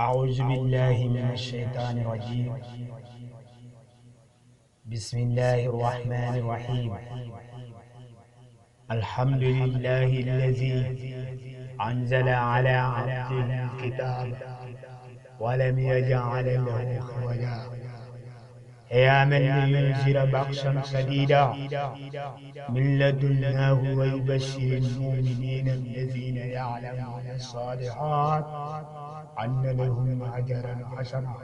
أعوذ بالله من الشيطان الرجيم. بسم الله الرحمن الرحيم. الحمد لله الذي أنزل على عبده الكتاب ولم يجعل له عوجا قياما لينذر بأسا شديدا من لدنه ويبشر المؤمنين الذين يعلمون الصالحات أن لهم أجرا حسنا.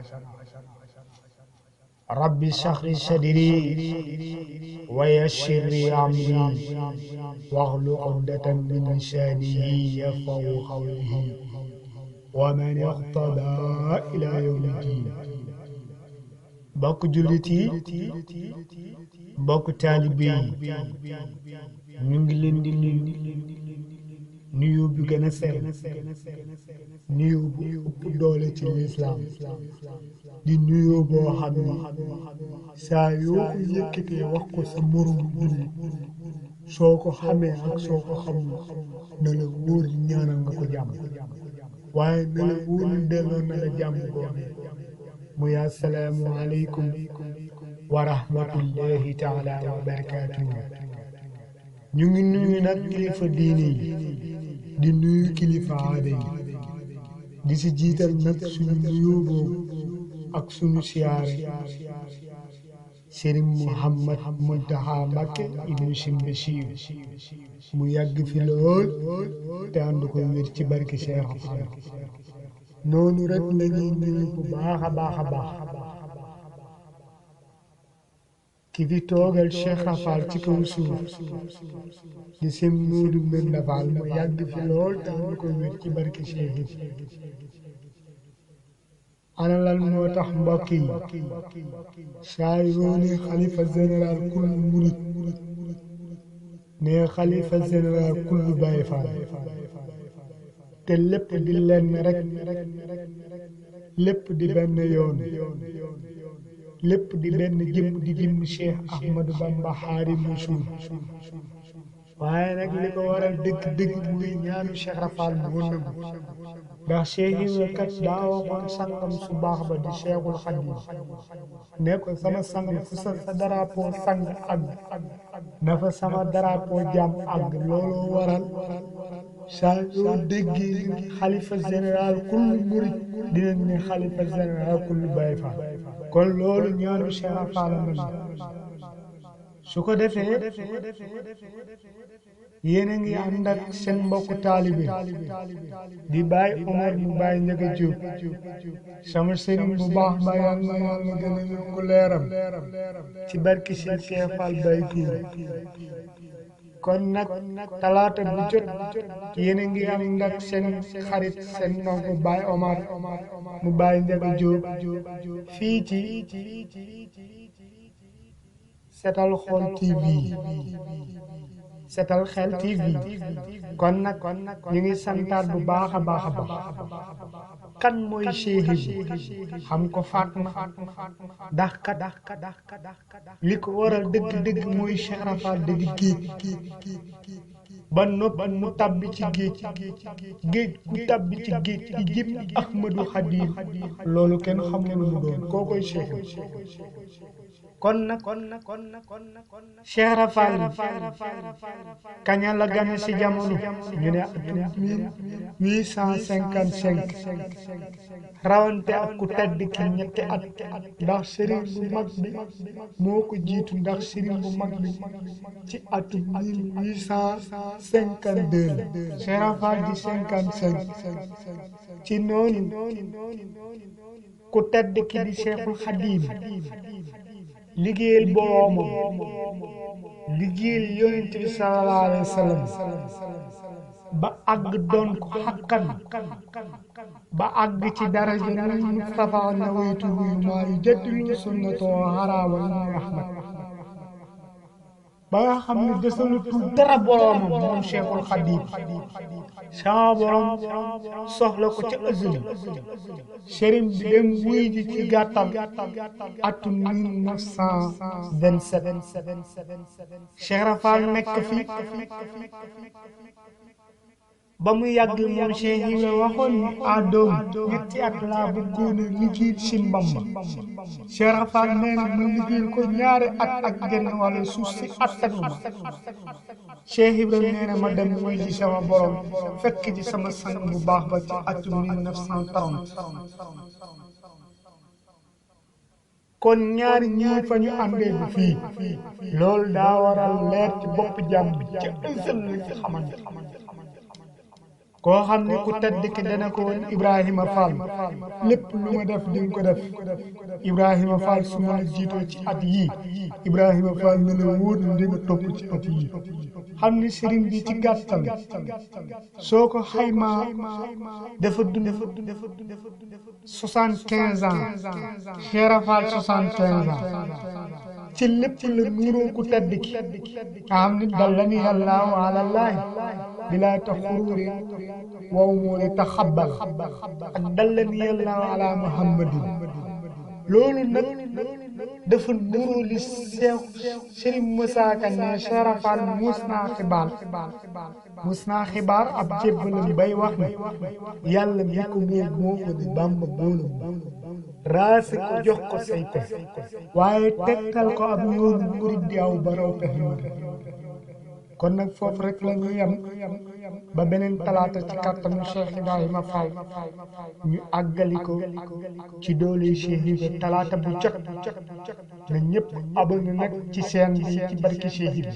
رب اشرح لي صدري ويسر لي أمري واحلل عقدة من لساني يفقهوا قولي ومن اهتدى إلى يوم الدين. bokk jullit yi bokk taalibe yi ñu ngi leen di nuyu bi gën a sell nuyu bu ëpp doole ci lislaam di nuyu boo xam ni saa yoo ko yëkkatee wax ko sa moroom jullit soo ko xamee ak soo ko xamul na la wóor ñaanal nga ko jàmm waaye na la wóor delloo na la jàmm googu muy assalaamu aleykum wa rahmatullahi taala wa barakaatuhu. ñu ngi nuyu nag kilifa diine yi di nuyu kilifa aada yi di si jiital nag suñu nuyoo boobu ak suñu siyaare Sëriñ Muhammad Muntaxa Mbakke ibnu Sëriñ Basiiru mu yàgg fi lool te ànd ko wér ci barke Cheikh Fall. noonu rek lañuy nuyu bu baax a baax ki fi toogal Cheikh Fall ci kaw suuf di Sëñ Moodu Mbenda Fall mu yàgg fi lool te ànd ko wér ci barke Cheikh. ana lan moo tax mbokk yi saa yoo ne xalifa général kul murit ne xalifa général kul Baay Faal te lépp di lenn rek lépp di benn yoon lépp di benn jëmm di jëmm Cheikh Ahmadou Bamba Xaadimu Rasuul. waaye nag li ko waral dëgg-dëgg muy ñaanu Cheikh Rafal mu nëbb ndax Cheikh Ibra kat daa waxoon sangam su baax ba di Cheikhul Xadim ne ko sama sang fu sa drapeau sang ak na fa sama drapeau jàmm ak looloo waral saa yoo déggee xalifa général kullu murit dinañ ne xalifa général kullu Baay Faal kon loolu ñaanu Cheikh Rafal mën su ko defee yéen a ngi ànd ak seen mbokku taalibe di Baay Omar mu Baay Njaga Jóob sama sëriñ bu baax ba yàlla na yàlla gën a yokku leeram ci barki seen Cheikh Fall Baay Góor. kon nag talaata bu jot yéen a ngi ànd ak seen xarit seen ndongo Baay Omar mu Baay Njaga Jóob fii ci Setal Xol TV Setal Xel TV. kon nag ñu ngi santaat bu baax a baax kan mooy Cheikh Ibra xam ko faat na ndax kat li ko waral dëgg-dëgg mooy Cheikh Rafal da di géej ba noppi mu tabbi ci géej ku tabbi ci géej di jëm Ahmadou Xadim loolu kenn xamul lu mu doon koo koy Cheikh kon nag Cheikh Rafal kaña la gane ci jamono ñu ne atum 1855 rawante ak ku tedd ki ñetti at ndax sëriñ bu mag bi moo ko jiitu ndax sëriñ bu mag bi ci atum 1852 Cheikh Rafal di 55 ci noonu ku tedd ki di Cheikhul Xadim liggéeyal boroomam liggéeyal yonent bi sallallahu alayhi wa sallam ba àgg doon ko xakkan ba àgg ci daraja nu Mustafa nawaytu maa yujaddidu sunnatahu harawa Ahmad ba nga xam ne desalutul dara boroomam moom Cheikhul Xadim sama borom soxla ko ca ësali sëriñ bi dem wuy ji ci gàttal atum 1927 Cheikh Rafal nekk fi ba mu yàgg moom Cheikh Ibra waxoon ni adoom ñetti at laa bëggoon a liggéeyal si Bamba Cheikh Rafal nee na ma liggéeyal ko ñaari at ak genn wàllu suuf si attanu ma Cheikh Ibra nee na ma dem mooy ji sama borom fekk ji sama sang bu baax ba ci atum 1930 kon ñaari ñii fa ñu àndee bi fii loolu daa waral leer ci bopp jàmm bi ca ësal la ci xamante koo xam ne ku tedd ki dana ko woon Ibrahima Fall lépp lu ma def di nga ko def Ibrahima Fall su ma la jiitoo ci at yii Ibrahima Fall ne la wóor na di nga topp ci at yii xam ni sëriñ bi ci gàttal soo ko xaymaa dafa dund 75 ans Cheikh Fall 75 ans ci lépp la nuuroo ku tedd ki nga xam ni dallani Allahu ala Allahi bilaa taxuruuri wow moo ne taxabal ak dallani Allahu ala Muhammadin loolu nag dafa nuróo li Seex Sëriñ Musaa Ka ne Cheikh Fall mus naa xibaar ab jébbalam bay wax ne yàlla mi ko moo ko di Bàmba boolam raase ko jox ko say ko waaye tegtal ko ab yoonu murid di aw baraw pexe kon nag foofu rek la ñu yem ba beneen talaata ci kàttanu Cheikh Ibrahima Fall ñu àggali ko ci doole Cheikh Ibra talaata bu jot na ñëpp abonné nag ci chaîne bi ci barki Cheikh Ibra